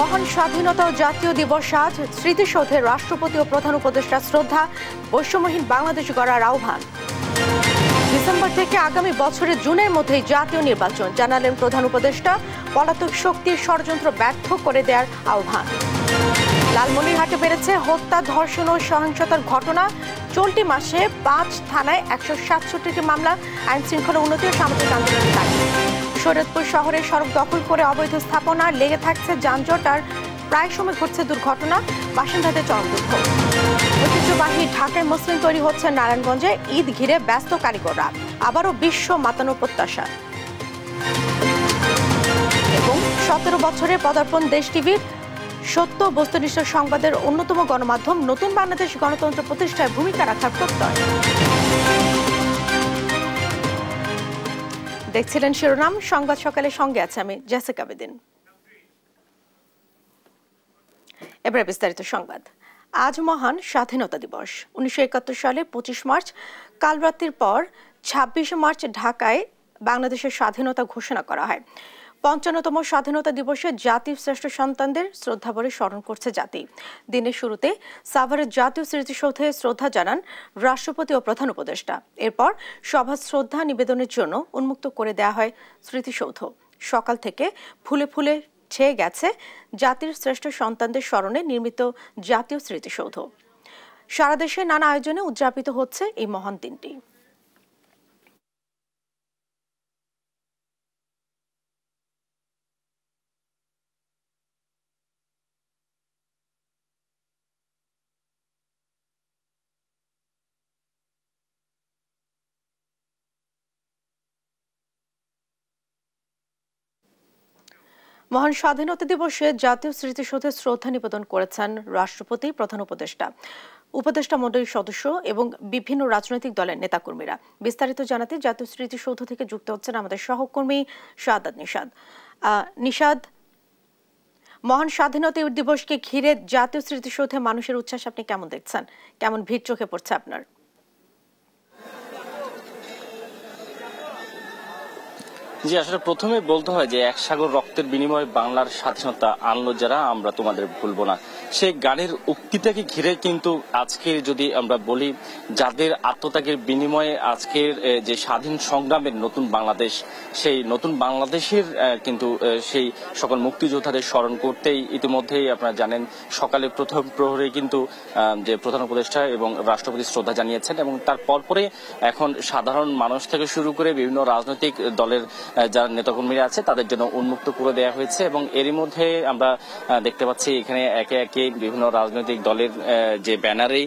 মহান স্বাধীনতা ও জাতীয় দিবস আজ স্মৃতিসৌধে রাষ্ট্রপতি ও প্রধান উপদেষ্টা শ্রদ্ধা বৈষম্যহীন বাংলাদেশ গড়ার আহ্বান। ডিসেম্বর থেকে আগামী বছরের জুনের মধ্যেই জাতীয় নির্বাচন জানালেন প্রধান উপদেষ্টা। পলাতক শক্তির ষড়যন্ত্র ব্যর্থ করে দেওয়ার আহ্বান। লালমনিরহাটে বেড়েছে হত্যা, ধর্ষণ ও সহিংসতার ঘটনা। চলতি মাসে 5 থানায় 167টি মামলা। আইন শৃঙ্খলা উন্নতি ও সামাজিক আন্দোলনের দাবি। শরীয়তপুর শহরে সড়ক দখল করে অবৈধ স্থাপনা, লেগে থাকছে যানজট আর প্রায় সময় ঘটছে দুর্ঘটনা। বাসিন্দাদের চরম দুঃখ। ঐতিহ্যবাহী ঢাকায় মুসলিম তৈরি হচ্ছে নারায়ণগঞ্জে। ঈদ ঘিরে ব্যস্ত কারিগররা। আবারও বিশ্ব মাতানো প্রত্যাশা। এবং 17 বছরে পদার্পণ দেশ টিভির সত্য বস্তুনিষ্ঠ সংবাদের অন্যতম গণমাধ্যম নতুন বাংলাদেশ গণতন্ত্র প্রতিষ্ঠায় ভূমিকা রাখার প্রত্যয়। দেখছিলেন শিরোনাম সংবাদ সকালের সঙ্গে আছে আমি জেসিকা বেদিন। এবারে বিস্তারিত সংবাদ। আজ মহান স্বাধীনতা দিবস। 1971 সালে 25 মার্চ কালরাত্রির পর 26 মার্চ ঢাকায় বাংলাদেশের স্বাধীনতা ঘোষণা করা হয়। 55তম স্বাধীনতা দিবসে জাতির শ্রেষ্ঠ সন্তানদের শ্রদ্ধাভরে স্মরণ করছে জাতি। দিনের শুরুতে সাভারের জাতীয় স্মৃতিসৌধে শ্রদ্ধা জানান রাষ্ট্রপতি ও প্রধান উপদেষ্টা। এরপর সভা শ্রদ্ধা নিবেদনের জন্য উন্মুক্ত করে দেওয়া হয় স্মৃতিসৌধ। সকাল থেকে ফুলে ফুলে ছেয়ে গেছে জাতির শ্রেষ্ঠ সন্তানদের স্মরণে নির্মিত জাতীয় স্মৃতিসৌধ। সারা দেশে নানা আয়োজনে উদযাপিত হচ্ছে এই মহান দিনটি। মহান স্বাধীনতা দিবসে জাতীয় স্মৃতিসৌধে শ্রদ্ধা নিবেদন করেছেন রাষ্ট্রপতি, প্রধান উপদেষ্টা, উপদেষ্টা মণ্ডলীর সদস্য এবং বিভিন্ন রাজনৈতিক দলের নেতাকর্মীরা। বিস্তারিত জানাতে জাতীয় স্মৃতিসৌধ থেকে যুক্ত হচ্ছেন আমাদের সহকর্মী শাহাদাত নিশাদ। নিশাদ, মহান স্বাধীনতা দিবসকে ঘিরে জাতীয় স্মৃতিসৌধে মানুষের উচ্ছ্বাস আপনি কেমন দেখছেন? কেমন ভিড় চোখে পড়ছে আপনার? জি, আসলে প্রথমে বলতে হয় যে এক সাগর রক্তের বিনিময়ে বাংলার স্বাধীনতা আনলো যারা, আমরা তোমাদের ভুলবো না। সেই গানের উক্তিটাকে ঘিরে কিন্তু আজকের যদি আমরা বলি, যাদের আত্মত্যাগের বিনিময়ে আজকের যে স্বাধীন সংগ্রামের নতুন বাংলাদেশ, সেই নতুন বাংলাদেশের কিন্তু সেই সকল মুক্তিযোদ্ধাদের স্মরণ করতেই ইতিমধ্যেই আপনারা জানেন সকালে প্রথম প্রহরে কিন্তু যে প্রধান উপদেষ্টা এবং রাষ্ট্রপতি শ্রদ্ধা জানিয়েছেন, এবং তার পরপরে এখন সাধারণ মানুষ থেকে শুরু করে বিভিন্ন রাজনৈতিক দলের যারা নেতাকর্মীরা আছে তাদের জন্য উন্মুক্ত করে দেওয়া হয়েছে। এবং এরই মধ্যে আমরা দেখতে পাচ্ছি এখানে একে একে বিভিন্ন রাজনৈতিক দলের যে ব্যানারে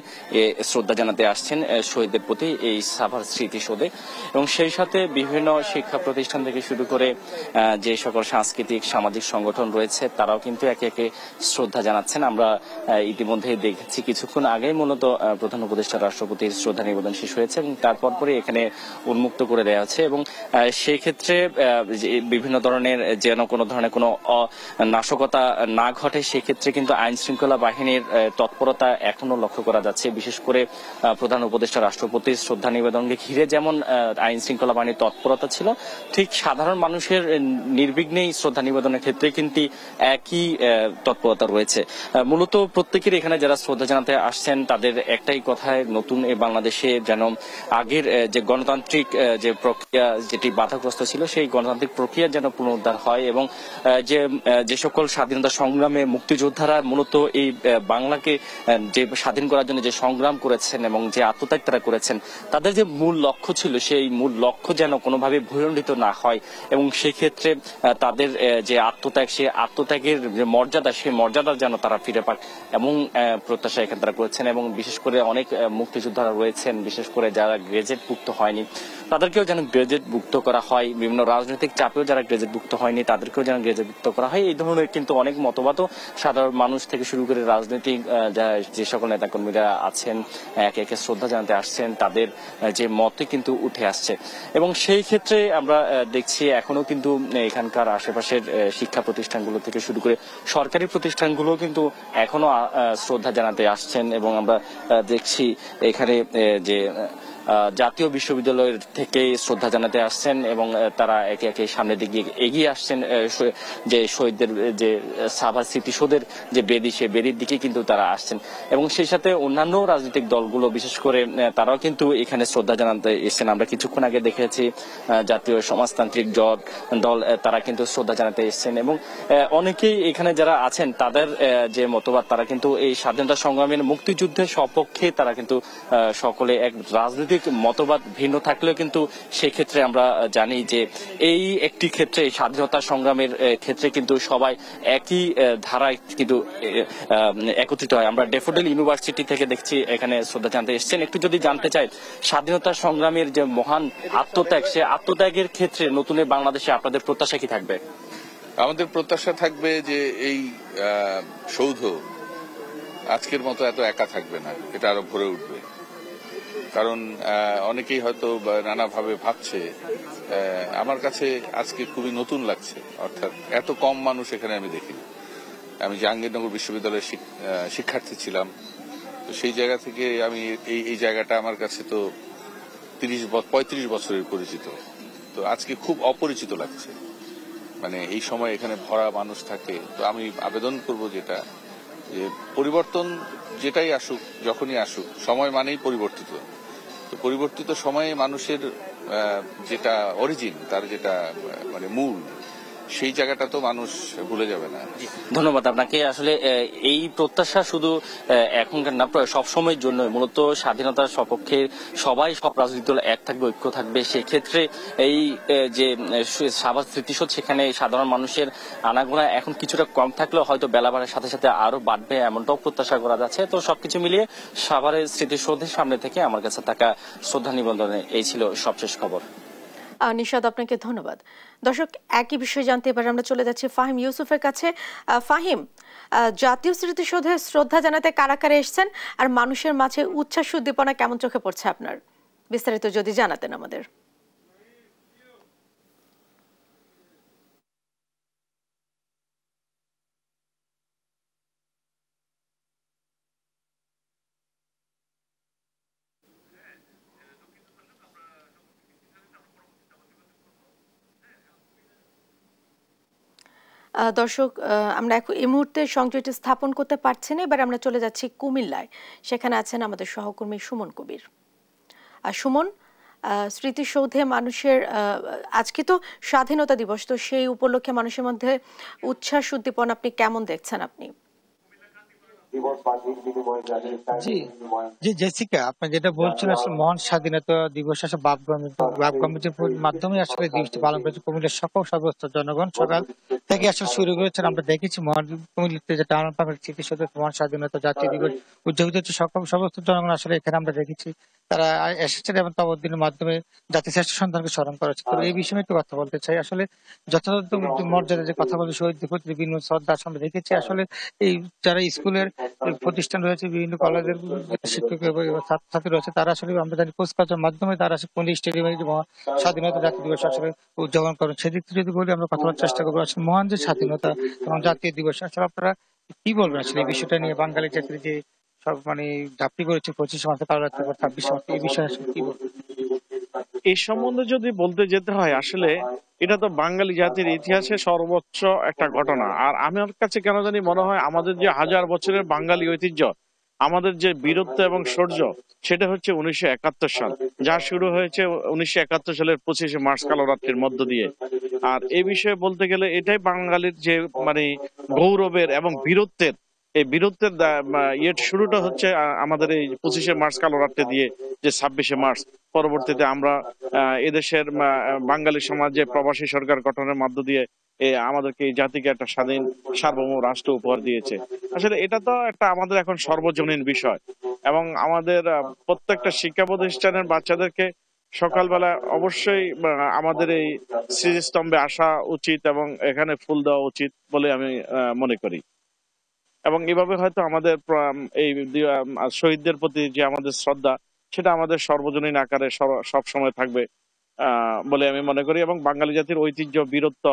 শ্রদ্ধা জানাতে আসছেন শহীদদের প্রতি এই সাভার স্মৃতিসৌধে, এবং সেই সাথে বিভিন্ন শিক্ষা প্রতিষ্ঠান থেকে শুরু করে যে সকল সাংস্কৃতিক সামাজিক সংগঠন রয়েছে তারাও কিন্তু একে একে শ্রদ্ধা জানাচ্ছেন। আমরা ইতিমধ্যে দেখেছি কিছুক্ষণ আগেই মূলত প্রধান উপদেষ্টা রাষ্ট্রপতির শ্রদ্ধা নিবেদন শেষ হয়েছে এবং তারপর পরে এখানে উন্মুক্ত করে দেওয়া হচ্ছে। এবং সেই ক্ষেত্রে বিভিন্ন ধরনের যেন কোনো ধরনের কোনো নাশকতা না ঘটে সেক্ষেত্রে কিন্তু আইন শৃঙ্খলা বাহিনীর তৎপরতা এখনো লক্ষ্য করা যাচ্ছে। বিশেষ করে প্রধান উপদেষ্টা রাষ্ট্রপতির শ্রদ্ধা নিবেদনকে ঘিরে যেমন আইন শৃঙ্খলা বাহিনীর তৎপরতা ছিল, ঠিক সাধারণ মানুষের নির্বিঘ্নেই শ্রদ্ধা নিবেদনের ক্ষেত্রে কিন্তু একই তৎপরতা রয়েছে। মূলত প্রত্যেকের এখানে যারা শ্রদ্ধা জানাতে আসছেন তাদের একটাই কথায়, নতুন এই বাংলাদেশে যেন আগের যে গণতান্ত্রিক যে প্রক্রিয়া যেটি বাধাগ্রস্ত ছিল সেই গণতান্ত্রিক প্রক্রিয়া যেন পুনরুদ্ধার হয়, এবং যে সকল স্বাধীনতা সংগ্রামে মুক্তিযোদ্ধারা মূলত এই বাংলাকে যে স্বাধীন করার জন্য যে সংগ্রাম করেছেন এবং যে আত্মত্যাগ তারা করেছেন, তাদের যে মূল লক্ষ্য ছিল সেই মূল লক্ষ্য যেন কোনোভাবে ভূয়ণ্ডিত না হয়, এবং সেক্ষেত্রে তাদের যে আত্মত্যাগ, সেই আত্মত্যাগের যে মর্যাদা, সেই মর্যাদা যেন তারা ফিরে পাক এবং প্রত্যাশা এখানে তারা করেছেন। এবং বিশেষ করে অনেক মুক্তিযোদ্ধারা রয়েছেন, বিশেষ করে যারা গ্রেজুয়েটভুক্ত হয়নি তাদেরকেও যেন গ্রেজুয়েটভুক্ত করা হয়, বিভিন্ন রাজনৈতিক চাপেও যারা গ্রেজুয়েটভুক্ত হয়নি তাদেরকেও যেন গ্রেজুয়েটভুক্ত করা হয়। এই ধরনের কিন্তু অনেক মতবাদও সাধারণ মানুষ থেকে শুরু করে রাজনৈতিক যে সকল নেতাকর্মীরা আছেন একে একে শ্রদ্ধা জানাতে আসছেন, তাদের যে মতে কিন্তু উঠে আসছে। এবং সেই ক্ষেত্রে আমরা দেখছি এখনো কিন্তু এখানকার আশেপাশের শিক্ষা প্রতিষ্ঠানগুলো থেকে শুরু করে সরকারি প্রতিষ্ঠানগুলো কিন্তু এখনো শ্রদ্ধা জানাতে আসছেন। এবং আমরা দেখছি এখানে যে জাতীয় বিশ্ববিদ্যালয়ের থেকে শ্রদ্ধা জানাতে আসছেন এবং তারা একে একে সামনের দিকে এগিয়ে আসছেন। যে শহীদদের যে সাভার স্মৃতিসৌধের যে বেদি, সে বেদির দিকে কিন্তু তারা আসছেন এবং সেই সাথে অন্যান্য রাজনৈতিক দলগুলো বিশেষ করে তারাও কিন্তু এখানে শ্রদ্ধা জানাতে এসেছেন। আমরা কিছুক্ষণ আগে দেখেছি জাতীয় সমাজতান্ত্রিক দল তারা কিন্তু শ্রদ্ধা জানাতে এসেছেন এবং অনেকেই এখানে যারা আছেন তাদের যে মতবাদ, তারা কিন্তু এই স্বাধীনতা সংগ্রামের মুক্তিযুদ্ধের সপক্ষে। তারা কিন্তু সকলে এক রাজনৈতিক মতবাদ ভিন্ন থাকলেও কিন্তু সেক্ষেত্রে আমরা জানি যে এই একটি ক্ষেত্রে স্বাধীনতা সংগ্রামের ক্ষেত্রে কিন্তু সবাই একই ধারায় কিন্তু একত্রিত হয়। আমরা ড্যাফোডিল ইউনিভার্সিটি থেকে দেখছি এখানে শ্রদ্ধা জানাতে এসেছেন। একটু যদি জানতে চাই, স্বাধীনতা সংগ্রামের যে মহান আত্মত্যাগ, সে আত্মত্যাগের ক্ষেত্রে নতুন বাংলাদেশে আপনাদের প্রত্যাশা কি থাকবে? আমাদের প্রত্যাশা থাকবে যে এই সৌধ আজকের মতো এত একা থাকবে না, এটা আরো ভরে উঠবে। কারণ অনেকেই হয়তো নানাভাবে ভাবছে, আমার কাছে আজকে খুবই নতুন লাগছে। অর্থাৎ এত কম মানুষ এখানে আমি দেখিনি। আমি জাহাঙ্গীরনগর বিশ্ববিদ্যালয়ের শিক্ষার্থী ছিলাম, তো সেই জায়গা থেকে আমি এই জায়গাটা আমার কাছে তো 35 বছরের পরিচিত। তো আজকে খুব অপরিচিত লাগছে। মানে এই সময় এখানে ভরা মানুষ থাকে। তো আমি আবেদন করব যেটা, যে পরিবর্তন যেটাই আসুক, যখনই আসুক, সময় মানেই পরিবর্তিত। তো পরিবর্তিত সময়ে মানুষের যেটা অরিজিন, তার যেটা মানে মূল, সেই জায়গাটা তো মানুষ ভুলে যাবে না। ধন্যবাদ আপনাকে। আসলে এই প্রত্যাশা শুধু এখনকার না, সবসময়ের জন্য। মূলত স্বাধীনতার সপক্ষে সবাই, সব রাজনৈতিক দল এক থাকবে, ঐক্য থাকবে। সেক্ষেত্রে এই যে সাভার স্মৃতিসৌধ, সেখানে সাধারণ মানুষের আনাগোনা এখন কিছুটা কম থাকলেও হয়তো বেলা বাড়ার সাথে সাথে আরো বাড়বে, এমনটাও প্রত্যাশা করা যাচ্ছে। তো সবকিছু মিলিয়ে সাভারের স্মৃতিসৌধের সামনে থেকে আমার কাছে থাকা শ্রদ্ধা নিবন্ধনে এই ছিল সবশেষ খবর। নিশাদ, আপনাকে ধন্যবাদ। দর্শক, একই বিষয়ে জানতে এবার আমরা চলে যাচ্ছি ফাহিম ইউসুফের কাছে। ফাহিম, জাতীয় স্মৃতিসৌধে শ্রদ্ধা জানাতে কারা কারা এসেছেন আর মানুষের মাঝে উচ্ছ্বাস উদ্দীপনা কেমন চোখে পড়ছে আপনার? বিস্তারিত যদি জানাতেন আমাদের। দর্শক, আমরা এই মুহূর্তে সংযোগটি স্থাপন করতে পারছি না। এবার আমরা চলে যাচ্ছি কুমিল্লায়। সেখানে আছেন আমাদের সহকর্মী সুমন কবির। সুমন, স্মৃতিসৌধে মানুষের আজকে তো স্বাধীনতা দিবস, তো সেই উপলক্ষে মানুষের মধ্যে উচ্ছ্বাস উদ্দীপনা আপনি কেমন দেখছেন আপনি? জি জি জেসিকা, আপনি যেটা বলছেন, আসলে মহান স্বাধীনতা দিবস আসলে বাপ কমিটির মাধ্যমে আসলে দিবসটি পালন করেছে কুমিল্লার সকল সর্বস্তর জনগণ। সকাল থেকে আসলে শুরু করেছেন। আমরা দেখেছি মহান কুমিল্লাতে যে টাউন পার্কের স্মৃতিসৌধে মহান স্বাধীনতা জাতীয় দিবস উদযাপিত হচ্ছে। সকল সমস্ত জনগণ আসলে এখানে আমরা দেখেছি তারা এসেছেন এবং তবদিনের মাধ্যমে জাতির শ্রেষ্ঠ সন্তানকে স্মরণ করেছে। তো এই বিষয়ে একটু কথা বলতে চাই। আসলে যথাযথ মর্যাদা যে কথা বলতে শহীদদের প্রতি বিভিন্ন শ্রদ্ধা আমরা দেখেছি। আসলে এই যারা স্কুলের প্রতিষ্ঠান রয়েছে, বিভিন্ন কলেজের শিক্ষক এবং ছাত্রছাত্রী রয়েছে, তারা আসলে আমরা জানি পোস্টকার্ডের মাধ্যমে তারা আসলে কোন স্টেডিয়ামে স্বাধীনতা জাতীয় দিবস আসলে উদযাপন করেন। সেদিক থেকে যদি বলি, আমরা কথা বলার চেষ্টা করবো আসলে মহান যে স্বাধীনতা এবং জাতীয় দিবস, আসলে আপনারা কি বলবেন আসলে এই বিষয়টা নিয়ে? বাঙালি জাতির যে সব মানে ঝাঁপটি করেছে 25 মাসে, কারো 26 মাসে, এই বিষয়ে আসলে কি বলবেন? এই সম্বন্ধে যদি বলতে যেতে হয়, আসলে এটা তো বাঙালি জাতির ইতিহাসে সর্বোচ্চ একটা ঘটনা। আর আমার কাছে কেন জানি মনে হয় আমাদের যে হাজার বছরের বাঙালি ঐতিহ্য, আমাদের যে বীরত্ব এবং শৌর্য, সেটা হচ্ছে 1971 সাল, যা শুরু হয়েছে 1971 সালের 25শে মার্চ কালো রাত্রির মধ্য দিয়ে। আর এই বিষয়ে বলতে গেলে এটাই বাঙালির যে মানে গৌরবের এবং বীরত্বের, এই বীরত্বের শুরুটা হচ্ছে আমাদের এই 25শে মার্চ কালো রাত্রি দিয়ে, যে 26শে মার্চ। পরবর্তীতে আমরা এদেশের বাঙালি সমাজে প্রবাসী সরকার গঠনের মধ্য দিয়ে আমাদেরকে এই জাতিকে একটা স্বাধীন সার্বভৌম রাষ্ট্র উপহার দিয়েছে। আসলে এটা তো একটা আমাদের এখন সর্বজনীন বিষয় এবং আমাদের প্রত্যেকটা শিক্ষা প্রতিষ্ঠানের বাচ্চাদেরকে সকালবেলা অবশ্যই আমাদের এই স্মৃতিস্তম্ভে আসা উচিত এবং এখানে ফুল দেওয়া উচিত বলে আমি মনে করি। এবং এভাবে হয়তো আমাদের এই শহীদদের প্রতি যে আমাদের শ্রদ্ধা, সেটা আমাদের সর্বজনীন আকারে সব সময় থাকবে। বলে আমি মনে করি, এবং বাঙালি জাতির ঐতিহ্য, বীরত্ব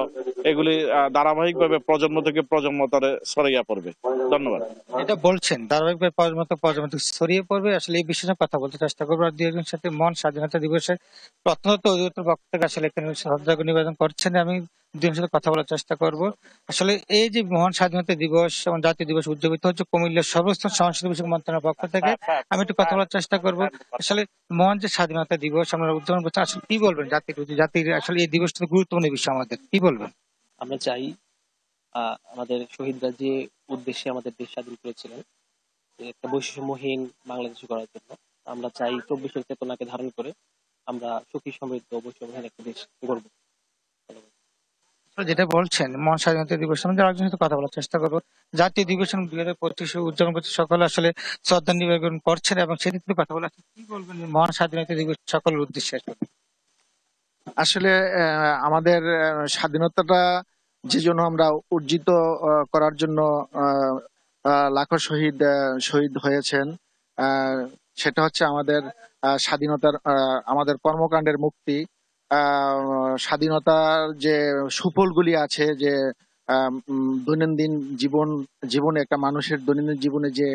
এগুলি ধারাবাহিকভাবে প্রজন্ম থেকে প্রজন্ম তরে ছড়িয়ে পড়বে। ধন্যবাদ। এটা বলছেন ধারাবাহিকভাবে প্রজন্ম থেকে ছড়িয়ে পড়বে, আসলে এই বিষয়ে কথা বলতে চেষ্টা করবো। আর দুই একজনের সাথে মহান স্বাধীনতা দিবসে প্রথমত অধিকতর পক্ষ থেকে আসলে এখানে শ্রদ্ধা নিবেদন করছেন, আমি দুজনের সাথে কথা বলার চেষ্টা করব। আসলে এই যে মহান স্বাধীনতা দিবস এবং জাতীয় দিবস উদযাপিত হচ্ছে কুমিল্লার সর্বস্তর সংস্কৃতি বিষয়ক মন্ত্রণালয়ের পক্ষ থেকে, আমি একটু কথা বলার চেষ্টা করব। আসলে মহান যে স্বাধীনতা দিবস আমরা উদযাপন করছি, আসলে কি বলবেন জাতির আসলে এই দিবসটা গুরুত্বপূর্ণ বিষয় আমাদের, কি বলবেন? আমরা চাই আমাদের শহীদরা যে উদ্দেশ্যে আমাদের দেশ স্বাধীন করেছিলেন, যে একটা বৈষম্যহীন বাংলাদেশ গড়ার জন্য, আমরা চাই 24 চেতনাকে ধারণ করে আমরা সুখী সমৃদ্ধ বৈষম্যহীন একটা দেশ গড়ব। যেটা বলছেন মহান স্বাধীনতা দিবস, আমি আরেকজনের সাথে কথা বলার চেষ্টা করবো। জাতীয় দিবস 2025 উদযাপন করছে, সকলে আসলে শ্রদ্ধা নিবেদন করছেন এবং সেদিক থেকে কথা বলা, কি বলবেন মহান স্বাধীনতা দিবস সকলের উদ্দেশ্যে? আসলে আমাদের স্বাধীনতাটা যে জন্য আমরা অর্জিত করার জন্য আহ, লাখো শহীদ হয়েছেন, আহ, সেটা হচ্ছে আমাদের স্বাধীনতার আমাদের কর্মকাণ্ডের মুক্তি। স্বাধীনতার যে সুফলগুলি আছে, যে দৈনন্দিন জীবনে একটা মানুষের দৈনন্দিন জীবনে যে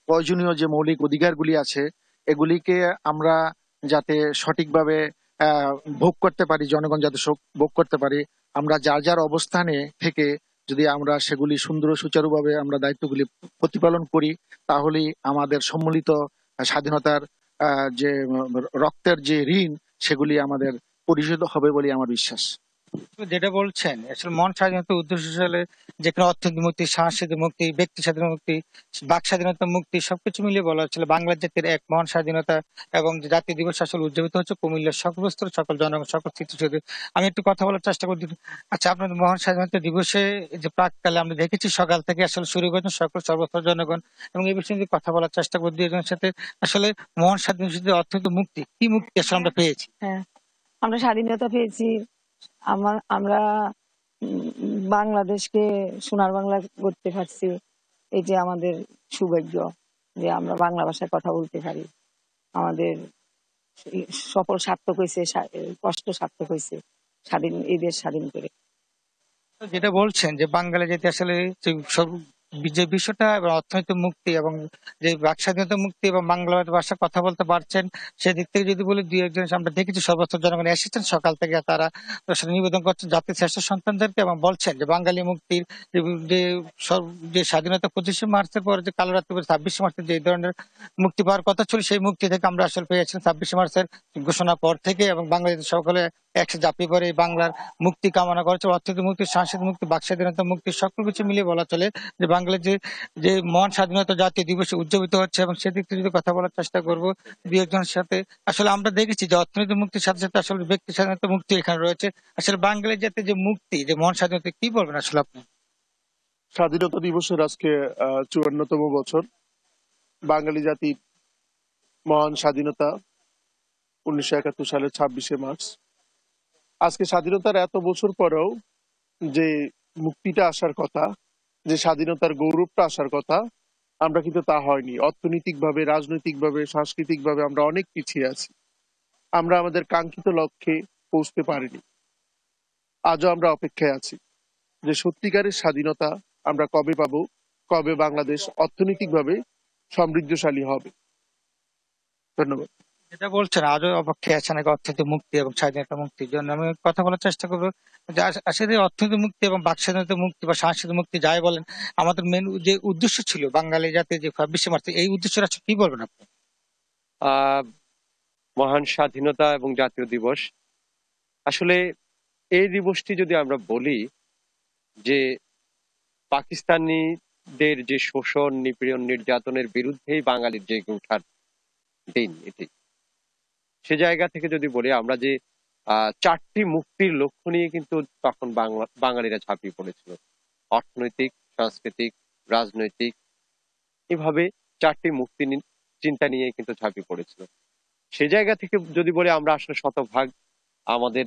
প্রয়োজনীয় যে মৌলিক অধিকারগুলি আছে, এগুলিকে আমরা যাতে সঠিকভাবে ভোগ করতে পারি, জনগণ যাতে ভোগ করতে পারি, আমরা যার যার অবস্থানে থেকে যদি আমরা সেগুলি সুন্দর সুচারুভাবে আমরা দায়িত্বগুলি প্রতিপালন করি, তাহলেই আমাদের সম্মিলিত স্বাধীনতার যে রক্তের যে ঋণ, সেগুলি আমাদের পরিশোধ হবে বলে আমার বিশ্বাস। যেটা বলছেন আসলে মহান স্বাধীনতার উদ্দেশ্য আসলে যেখানে অর্থনৈতিক মুক্তি, সাংস্কৃতিক মুক্তি, ব্যক্তি স্বাধীনতা মুক্তি, বাক স্বাধীনতা মুক্তি সবকিছু মিলিয়ে বলা হচ্ছিল বাংলা জাতির এক মহান স্বাধীনতা। এবং যে জাতীয় দিবস আসলে উদযাপিত হচ্ছে কুমিল্লার সকল স্তর, সকল জনগণ, সকল স্মৃতিসৌধ। আমি একটু কথা বলার চেষ্টা করছি। আচ্ছা, আপনাদের মহান স্বাধীনতা দিবসে যে প্রাককালে আমরা দেখেছি সকাল থেকে আসলে শুরু করেছেন সকল সর্বস্তর জনগণ, এবং এই বিষয়ে নিয়ে কথা বলার চেষ্টা করি দুজনের সাথে। আসলে মহান স্বাধীনতা অর্থনৈতিক মুক্তি, কি মুক্তি আসলে আমরা পেয়েছি? হ্যাঁ, আমরা স্বাধীনতা পেয়েছি। আমরা বাংলাদেশকে সোনার বাংলা করতে পারছি। এই যে আমাদের সৌভাগ্য যে আমরা বাংলা ভাষায় কথা বলতে পারি। আমাদের সফল সার্থক হয়েছে, কষ্ট সার্থক হয়েছে এই দেশ স্বাধীন করে। যেটা বলছেন যে বাঙালি জাতি আসলে যে বিষয়টা এবং অর্থনৈতিক মুক্তি এবং যে বাক স্বাধীনতা মুক্তি এবং বাংলা ভাষা কথা বলতে পারছেন, সেদিক থেকে যদি বলি দুই একজন আমরা দেখেছি সর্বস্তর জনগণ এসেছেন সকাল থেকে, তারা আসলে নিবেদন করছেন জাতির শ্রেষ্ঠ সন্তানদেরকে এবং বলছেন যে বাঙালি মুক্তির যে যে স্বাধীনতা 25 মার্চের পরে যে কালো রাত্রি 26 মার্চের যে ধরনের মুক্তি পাওয়ার কথা ছিল, সেই মুক্তি থেকে আমরা আসলে পেয়েছিলাম 26 মার্চের ঘোষণা পর থেকে। এবং বাংলাদেশ সকলে একসাথে ঝাঁপিয়ে পড়ে এই বাংলার মুক্তি কামনা করেছে। অর্থনৈতিক মুক্তি, সাংস্কৃতিক মুক্তি, বাক স্বাধীনতা মুক্তি সকল কিছু মিলিয়ে বলা চলে যে বাংলার যে মহান স্বাধীনতা জাতীয় দিবসে উদযাপিত হচ্ছে। এবং সেদিক থেকে যদি কথা বলার চেষ্টা করবো দুই একজনের সাথে, আসলে আমরা দেখেছি যে অর্থনৈতিক মুক্তির সাথে সাথে আসলে ব্যক্তি স্বাধীনতা মুক্তি এখানে রয়েছে। আসলে বাঙালির জাতীয় যে মুক্তি, যে মহান স্বাধীনতা, কি বলবেন আসলে আপনি? স্বাধীনতা দিবসের আজকে 54তম বছর। বাঙালি জাতির মহান স্বাধীনতা 1971 সালের 26 মার্চ। আজকে স্বাধীনতার এত বছর পরেও যে মুক্তিটা আসার কথা, যে স্বাধীনতার গৌরবটা আসার কথা, আমরা কিন্তু তা হয়নি। অর্থনৈতিকভাবে, রাজনৈতিকভাবে, সাংস্কৃতিকভাবে আমরা অনেক পিছিয়ে আছি। আমরা আমাদের কাঙ্ক্ষিত লক্ষ্যে পৌঁছতে পারিনি। আজও আমরা অপেক্ষায় আছি যে সত্যিকারের স্বাধীনতা আমরা কবে পাবো, কবে বাংলাদেশ অর্থনৈতিকভাবে সমৃদ্ধশালী হবে। ধন্যবাদ। যেটা বলছেন আজও অপেক্ষায় আছে নাকি অর্থনৈতিক মুক্তি এবং স্বাধীনতা মুক্তির জন্য, আমি কথা বলার চেষ্টা করবো যে আসলে অর্থনৈতিক মুক্তি এবং বাক স্বাধীনতা মুক্তি বা সাংস্কৃতিক মুক্তি যাই বলেন, আমাদের মেন যে উদ্দেশ্য ছিল বাঙালি জাতির যে 26 মার্চ, এই উদ্দেশ্যটা আসলে কি বলবেন আপনি? মহান স্বাধীনতা এবং জাতীয় দিবস, আসলে এই দিবসটি যদি আমরা বলি যে পাকিস্তানিদের যে শোষণ, নিপীড়ন, নির্যাতনের বিরুদ্ধেই বাঙালির জেগে ওঠার দিন এটি। সে জায়গা থেকে যদি বলি, আমরা যে 4টি মুক্তির লক্ষ্য নিয়ে কিন্তু তখন বাঙালিরা ঝাঁপিয়ে পড়েছিল। অর্থনৈতিক, সাংস্কৃতিক, রাজনৈতিক, এভাবে 4টি মুক্তি চিন্তা নিয়ে কিন্তু ঝাঁপিয়ে পড়েছিল। সে জায়গা থেকে যদি বলি, আমরা আসলে শতভাগ আমাদের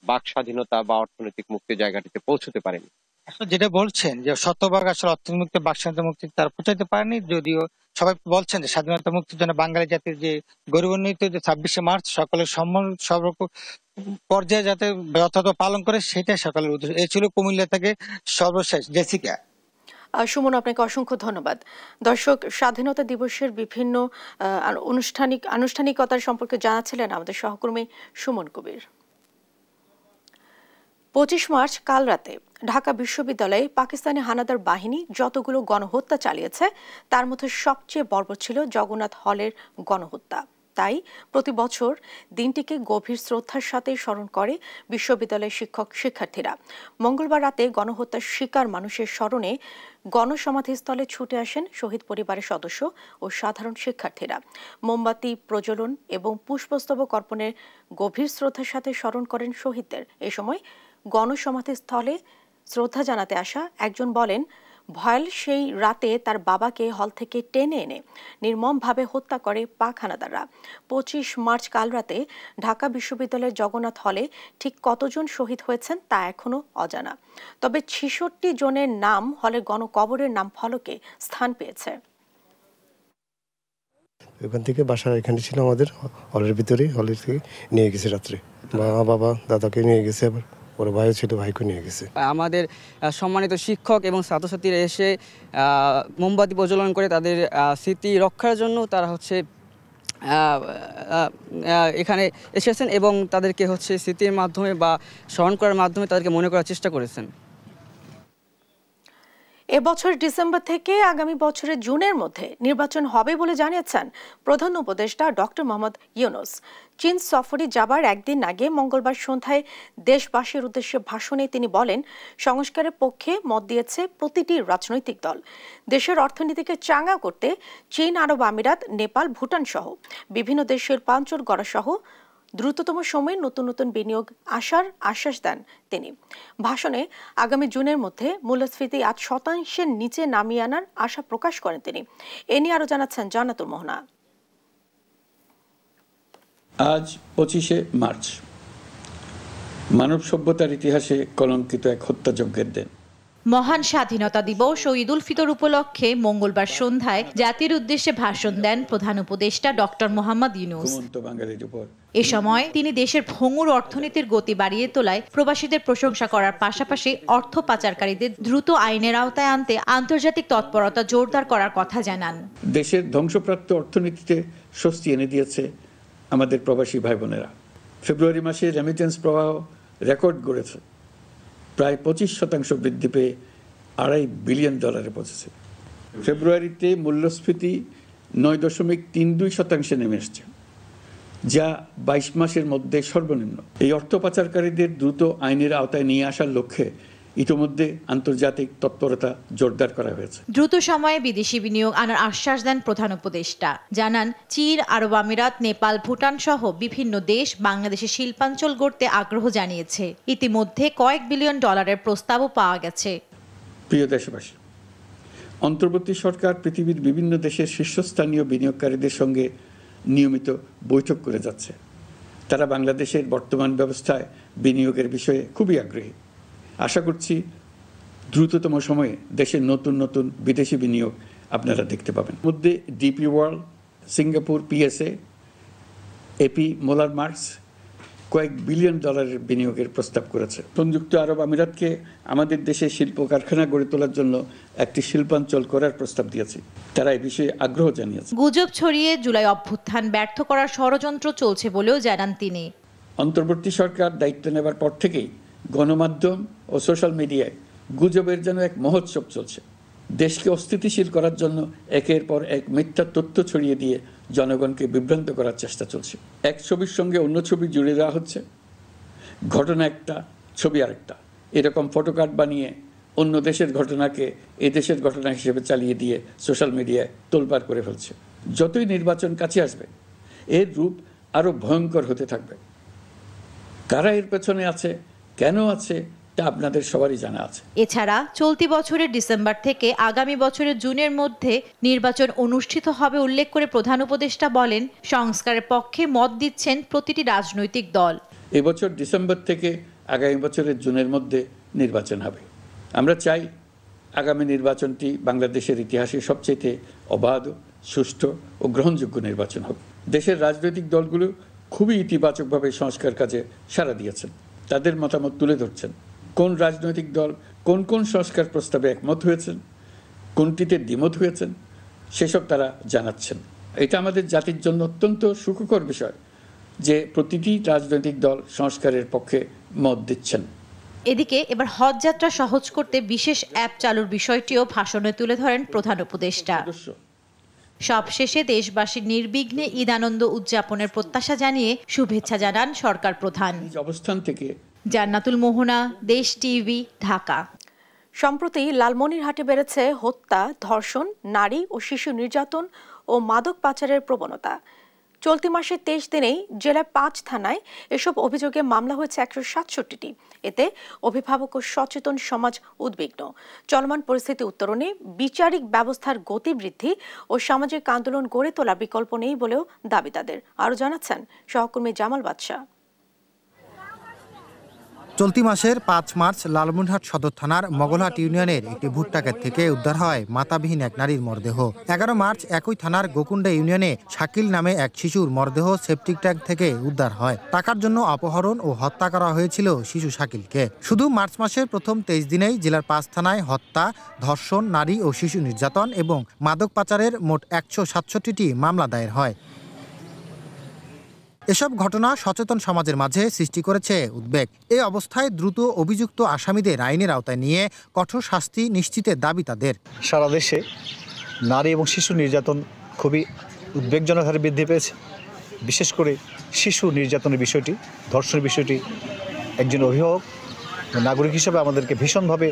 বাক স্বাধীনতা বা অর্থনৈতিক মুক্তির জায়গাটিতে পৌঁছতে পারিনি। আসলে যেটা বলছেন যে শতভাগ আসলে অর্থনৈতিক মুক্তি বাকস্বাধীনতা মুক্তি তারা পৌঁছাতে পারেনি, যদিও সবাই বলছেন যে স্বাধীনতা মুক্তির জন্য বাঙালি জাতির যে গৌরবান্বিত যে ২৬শে মার্চ সকলের সম্মান সর্বরকম পর্যায়ে যাতে যথাযথ পালন করে, সেটাই সকলের উদ্দেশ্য। এই ছিল কুমিল্লা থেকে সর্বশেষ জেসিকা। সুমন, আপনাকে অসংখ্য ধন্যবাদ। দর্শক, স্বাধীনতা দিবসের বিভিন্ন আনুষ্ঠানিকতার সম্পর্কে জানাচ্ছিলেন আমাদের সহকর্মী সুমন কবির। ২৫ মার্চ কাল রাতে ঢাকা বিশ্ববিদ্যালয়ে পাকিস্তানি হানাদার বাহিনী যতগুলো গণহত্যা চালিয়েছে তার মধ্যে সবচেয়ে বর্বর ছিল জগন্নাথ হলের গণহত্যা। তাই প্রতি বছর দিনটিকে গভীর শ্রদ্ধার সাথে স্মরণ করে বিশ্ববিদ্যালয়ের শিক্ষক শিক্ষার্থীরা। মঙ্গলবার রাতে গণহত্যার শিকার মানুষের স্মরণে গণসমাধিস্থলে ছুটে আসেন শহীদ পরিবারের সদস্য ও সাধারণ শিক্ষার্থীরা। মোমবাতি প্রজ্বলন এবং পুষ্পস্তবক অর্পণের গভীর শ্রদ্ধার সাথে স্মরণ করেন শহীদদের। এ সময় গণসমাধিস্থলে শ্রদ্ধা জানাতে আসা একজন বলেন, ভয়াল সেই রাতে তার বাবাকে হল থেকে টেনে এনে নির্মমভাবে হত্যা করে পাক হানাদাররা। ২৫ মার্চ কাল রাতে ঢাকা বিশ্ববিদ্যালয়ের জগন্নাথ হলে ঠিক কতজন শহীদ হয়েছেন তা এখনো অজানা, তবে ৬৬ জনের নাম হলের গণকবরের নাম ফলকে স্থান পেয়েছে। ওখান থেকে বাসা এখানে ছিল আমাদের হলের ভিতরে, হলের থেকে নিয়ে গেছে রাত্রে। বাবা দাদাকে নিয়ে গেছে, আবার ওর ভাইও ছিল, ভাইকে নিয়ে গেছে। আমাদের সম্মানিত শিক্ষক এবং ছাত্রছাত্রীরা এসে মোমবাতি প্রজ্বলন করে তাদের স্মৃতি রক্ষার জন্য তারা এখানে এসেছেন এবং তাদেরকে স্মৃতির মাধ্যমে বা স্মরণ করার মাধ্যমে তাদেরকে মনে করার চেষ্টা করেছেন। এবছর ডিসেম্বর থেকে আগামী বছরের জুনের মধ্যে নির্বাচন হবে বলে জানিয়েছেন প্রধান উপদেষ্টা ডক্টর মোহাম্মদ ইউনূস। চীন সফরে যাবার একদিন আগে মঙ্গলবার সন্ধ্যায় দেশবাসীর উদ্দেশ্যে ভাষণে তিনি বলেন, সংস্কারের পক্ষে মত দিয়েছে প্রতিটি রাজনৈতিক দল। দেশের অর্থনীতিকে চাঙ্গা করতে চীন, আরব আমিরাত, নেপাল, ভুটান সহ বিভিন্ন দেশের শিল্পাঞ্চল গড়া সহ দ্রুততম সময়ে নতুন নতুন বিনিয়োগ আসার আশ্বাস দেন তিনি। ভাষণে আগামী জুনের মধ্যে মূল্যস্ফীতি ৮% নিচে নামিয়ে আনার আশা প্রকাশ করেন তিনি। এ নিয়ে আরো জানাচ্ছেন জান্নাতুল মোহনা। আজ ২৫শে মার্চ মানব সভ্যতার ইতিহাসে কলঙ্কিত এক হত্যাযজ্ঞের দিন। মহান স্বাধীনতা দিবস ও ঈদ উল ফিতর উপলক্ষে মঙ্গলবার সন্ধ্যায় জাতির উদ্দেশ্যে ভাষণ দেন প্রধান উপদেষ্টা ডক্টর মোহাম্মদ ইউনূস। এ সময় তিনি দেশের ভঙ্গুর অর্থনীতির গতি বাড়িয়ে তোলায় প্রবাসীদের প্রশংসা করার পাশাপাশি অর্থ পাচারকারীদের দ্রুত আইনের আওতায় আনতে আন্তর্জাতিক তৎপরতা জোরদার করার কথা জানান। দেশের ধ্বংসপ্রাপ্ত অর্থনীতিতে স্বস্তি এনে দিয়েছে আমাদের প্রবাসী ভাই বোনেরা। ফেব্রুয়ারি মাসে রেমিটেন্স প্রবাহ রেকর্ড গড়েছে, প্রায় ২৫% বৃদ্ধি পেয়ে $২.৫ বিলিয়ন পৌঁছেছে। ফেব্রুয়ারিতে মূল্যস্ফীতি ৯.৩২% নেমে এসছে, যা ২২ মাসের মধ্যে সর্বনিম্ন। এই অর্থ পাচারকারীদের দ্রুত আইনের আওতায় নিয়ে আসার লক্ষ্যে ইতিমধ্যে আন্তর্জাতিক তৎপরতা জোরদার করা হয়েছে। দ্রুত সময়ে বিদেশি বিনিয়োগ আনার আশ্বাস দেন প্রধান উপদেষ্টা। জানান, চীন, আরব আমিরাত, নেপাল, ভুটান সহ বিভিন্ন দেশ বাংলাদেশের শিল্পাঞ্চল গড়তে আগ্রহ জানিয়েছে। ইতিমধ্যে কয়েক বিলিয়ন ডলারের প্রস্তাবও পাওয়া গেছে। প্রিয় দেশবাসী, অন্তর্বর্তী সরকার পৃথিবীর বিভিন্ন দেশের শীর্ষস্থানীয় বিনিয়োগকারীদের সঙ্গে নিয়মিত বৈঠক করে যাচ্ছে। তারা বাংলাদেশের বর্তমান ব্যবস্থায় বিনিয়োগের বিষয়ে খুবই আগ্রহী। আশা করছি দ্রুততম সময়ে দেশের নতুন নতুন বিদেশি বিনিয়োগ আপনারা দেখতে পাবেন। মধ্যে DP World, Singapore PSA, AP Moller Maersk কয়েক বিলিয়ন ডলারের বিনিয়োগের প্রস্তাব করেছে। সংযুক্ত আরব আমিরাতকে আমাদের দেশে শিল্প কারখানা গড়ে তোলার জন্য একটি শিল্পাঞ্চল করার প্রস্তাব দিয়েছে। তারা এই বিষয়ে আগ্রহ জানিয়েছে। গুজব ছড়িয়ে জুলাই অভ্যুত্থান ব্যর্থ করার ষড়যন্ত্র চলছে বলেও জানান তিনি। অন্তর্বর্তী সরকার দায়িত্ব নেবার পর থেকেই গণমাধ্যম ও সোশ্যাল মিডিয়ায় গুজবের যেন এক মহোৎসব চলছে। দেশকে অস্থিতিশীল করার জন্য একের পর এক মিথ্যা তথ্য ছড়িয়ে দিয়ে জনগণকে বিভ্রান্ত করার চেষ্টা চলছে। এক ছবির সঙ্গে অন্য ছবি জুড়ে দেওয়া হচ্ছে, ঘটনা একটা, ছবি আরেকটা। এরকম ফটোকার্ড বানিয়ে অন্য দেশের ঘটনাকে এ দেশের ঘটনা হিসেবে চালিয়ে দিয়ে সোশ্যাল মিডিয়ায় তোলপাড় করে ফেলছে। যতই নির্বাচন কাছে আসবে এর রূপ আরো ভয়ঙ্কর হতে থাকবে। কারা এর পেছনে আছে, কেন আছে, তা আপনাদের সবারই জানা আছে। এছাড়া চলতি বছরের ডিসেম্বর থেকে আগামী বছরের জুনের মধ্যে নির্বাচন অনুষ্ঠিত হবে উল্লেখ করে প্রধান উপদেষ্টা বলেন, সংস্কারের পক্ষে মত দিচ্ছেন প্রতিটি রাজনৈতিক দল। এবছর ডিসেম্বর থেকে আগামী বছরের জুনের মধ্যে নির্বাচন হবে। আমরা চাই আগামী নির্বাচনটি বাংলাদেশের ইতিহাসে সবচেয়ে অবাধ, সুষ্ঠু ও গ্রহণযোগ্য নির্বাচন হবে। দেশের রাজনৈতিক দলগুলো খুবই ইতিবাচকভাবে সংস্কার কাজে সাড়া দিয়েছেন, তাদের মতামত তুলে ধরছেন। কোন রাজনৈতিক দল কোন কোন সংস্কার প্রস্তাবে একমত হয়েছেন, কোনটিতে দ্বিমত হয়েছেন, সেসব তারা জানাচ্ছেন। এটা আমাদের জাতির জন্য অত্যন্ত সুখকর বিষয় যে প্রতিটি রাজনৈতিক দল সংস্কারের পক্ষে মত দিচ্ছেন। এদিকে এবার হজ যাত্রা সহজ করতে বিশেষ অ্যাপ চালুর বিষয়টিও ভাষণে তুলে ধরেন প্রধান উপদেষ্টা। সবশেষে দেশবাসীর নির্বিঘ্নে ঈদ আনন্দ উদযাপনের প্রত্যাশা জানিয়ে শুভেচ্ছা জানান সরকার প্রধান। অবস্থান থেকে জান্নাতুল মোহনা, দেশ টিভি, ঢাকা। সম্প্রতি লালমনিরহাটে বেড়েছে হত্যা, ধর্ষণ, নারী ও শিশু নির্যাতন ও মাদক পাচারের প্রবণতা। চলতি মাসের 23 দিনেই জেলার 5 থানায় এসব অভিযোগে মামলা হয়েছে 167টি। এতে অভিভাবক ও সচেতন সমাজ উদ্বিগ্ন। চলমান পরিস্থিতি উত্তরণে বিচারিক ব্যবস্থার গতি বৃদ্ধি ও সামাজিক আন্দোলন গড়ে তোলার বিকল্প নেই বলেও দাবি তাদের। আরও জানাচ্ছেন সহকর্মী জামাল বাদশা। চলতি মাসের 5 মার্চ লালমনিরহাট সদর থানার মগলহাট ইউনিয়নের একটি ভুট্টাক্ষেত থেকে উদ্ধার হয় মাতাবিহীন এক নারীর মরদেহ। 11 মার্চ একই থানার গোকুন্ডা ইউনিয়নে শাকিল নামে এক শিশুর মরদেহ সেপটিক ট্যাঙ্ক থেকে উদ্ধার হয়। টাকার জন্য অপহরণ ও হত্যা করা হয়েছিল শিশু শাকিলকে। শুধু মার্চ মাসের প্রথম 23 দিনেই জেলার 5 থানায় হত্যা, ধর্ষণ, নারী ও শিশু নির্যাতন এবং মাদক পাচারের মোট 167টি মামলা দায়ের হয়। এসব ঘটনা সচেতন সমাজের মাঝে সৃষ্টি করেছে উদ্বেগ। এই অবস্থায় দ্রুত অভিযুক্ত আসামিদের আইনের আওতায় নিয়ে কঠোর শাস্তি নিশ্চিতের দাবি তাদের। সারা দেশে নারী এবং শিশু নির্যাতন খুবই উদ্বেগজনক হারে বৃদ্ধি পেয়েছে। বিশেষ করে শিশু নির্যাতনের বিষয়টি, ধর্ষণের বিষয়টি একজন অভিভাবক নাগরিক হিসেবে আমাদেরকে ভীষণভাবে